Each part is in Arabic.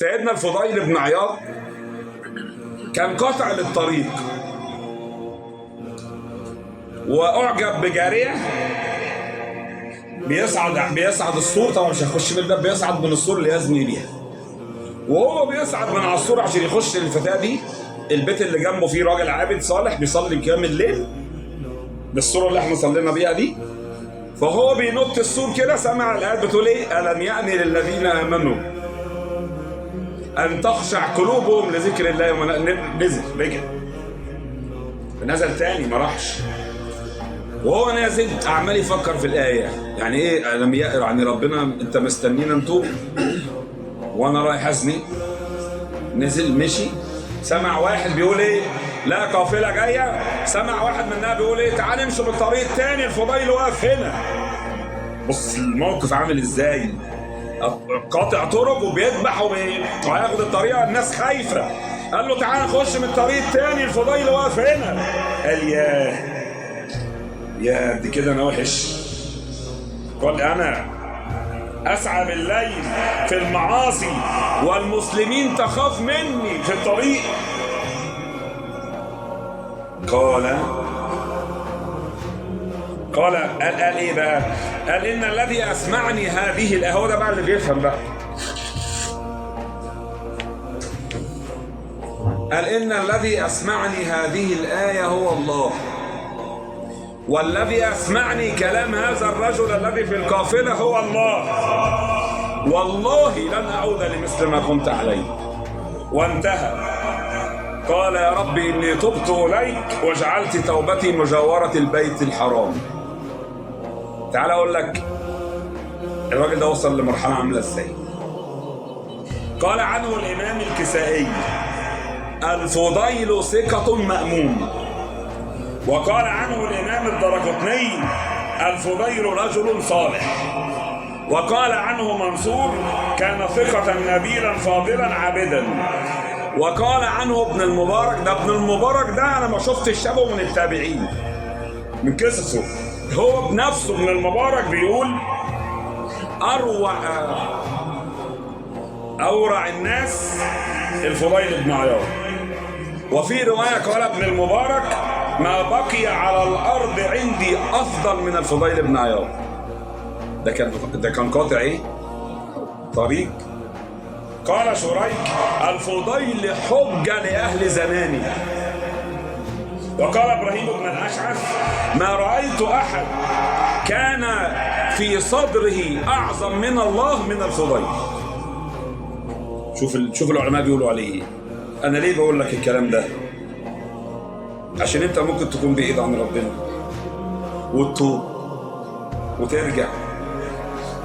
سيدنا الفضيل بن عياض كان قاطع للطريق واعجب بجاريه بيصعد السور. طبعا مش هيخش من الباب، بيصعد من السور ليزني بيها. وهو بيصعد من على السور عشان يخش للفتاه دي، البيت اللي جنبه فيه راجل عابد صالح بيصلي قيام الليل بالصوره اللي احنا صلينا بيها دي. فهو بينط السور كده سمع الايات بتقول ايه؟ الم يأن للذين امنوا ان تخشع قلوبهم لذكر الله. نزل رجع، نزل تاني ما راحش. وهو نازل عمال يفكر في الايه، يعني ايه الم يأن؟ يعني ربنا انت مستنينا نتوب وانا رايح ازني؟ نزل مشي، سمع واحد بيقول ايه؟ لا قافله جايه. سمع واحد منها بيقول ايه؟ تعال نمشي بالطريق التاني، الفضيل واقف هنا. بص الموقف عامل ازاي، قاطع طرق وبيذبح وهياخد الطريقه، الناس خايفه. قال له تعال نخش من الطريق التاني، الفضيل واقف هنا. قال يا دي كده انا وحش. قال انا اسعى بالليل في المعاصي والمسلمين تخاف مني في الطريق. قال ايه بقى؟ قال ان الذي اسمعني هذه الايه، هو ده بقى اللي بيفهم بقى. قال ان الذي اسمعني هذه الايه هو الله، والذي يسمعني كلام هذا الرجل الذي في القافلة هو الله، والله لن أعود لمثل ما كنت عليه. وانتهى. قال يا رب إني تبت إليك وجعلت توبتي مجاورة البيت الحرام. تعال أقول لك الراجل ده وصل لمرحلة عاملة إزاي. قال عنه الإمام الكسائي الفضيل ثقة مأمون. وقال عنه الإمام الدرقطني الفضيل رجل صالح. وقال عنه منصور كان ثقة نبيلا فاضلا عابدا. وقال عنه ابن المبارك، ده ابن المبارك ده أنا ما شفتش شبهه من التابعين من قصصه. هو بنفسه ابن المبارك بيقول أورع الناس الفضيل بن عياض. وفي رواية قال ابن المبارك ما بقي على الأرض عندي أفضل من الفضيل بن عياض. ده كان قاطع إيه؟ طريق. قال شريك الفضيل حجة لأهل زمانه. وقال إبراهيم بن الأشعث ما رأيت أحد كان في صدره أعظم من الله من الفضيل. شوف العلماء بيقولوا عليه إيه. أنا ليه بقول لك الكلام ده؟ عشان انت ممكن تكون بعيد عن ربنا وتتوب وترجع،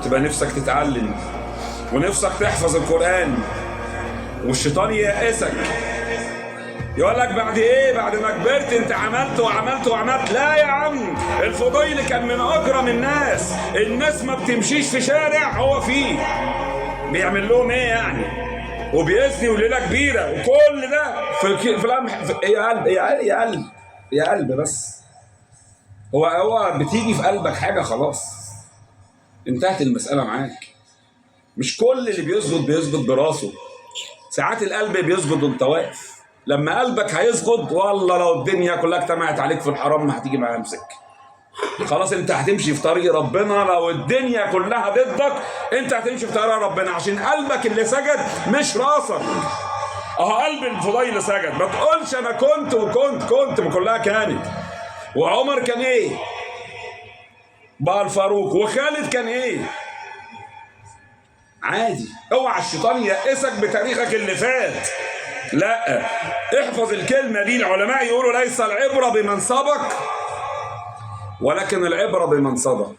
تبقى نفسك تتعلم ونفسك تحفظ القرآن، والشيطان ييأسك يقول لك بعد ايه؟ بعد ما كبرت انت عملت وعملت وعملت. لا يا عم، الفضيل كان من اكرم الناس ما بتمشيش في شارع هو فيه بيعمل لهم ايه يعني، وبيزني وليله كبيره، وكل ده في يا قلب بس. هو بتيجي في قلبك حاجه خلاص انتهت المساله معاك. مش كل اللي بيسجد براسه، ساعات القلب بيسجد وانت واقف. لما قلبك هيسجد والله لو الدنيا كلها اجتمعت عليك في الحرام ما هتيجي معاها امسك. خلاص انت هتمشي في طريق ربنا. لو الدنيا كلها ضدك انت هتمشي في طريق ربنا، عشان قلبك اللي سجد مش راسك. قلب الفضيل سجد. ما تقولش انا كنت ما كلها كانت. وعمر كان ايه؟ بقى الفاروق. وخالد كان ايه؟ عادي. اوعى الشيطان ييأسك بتاريخك اللي فات. لا، احفظ الكلمه دي. العلماء يقولوا ليس العبره بمن سبق ولكن العبرة بمن صدق.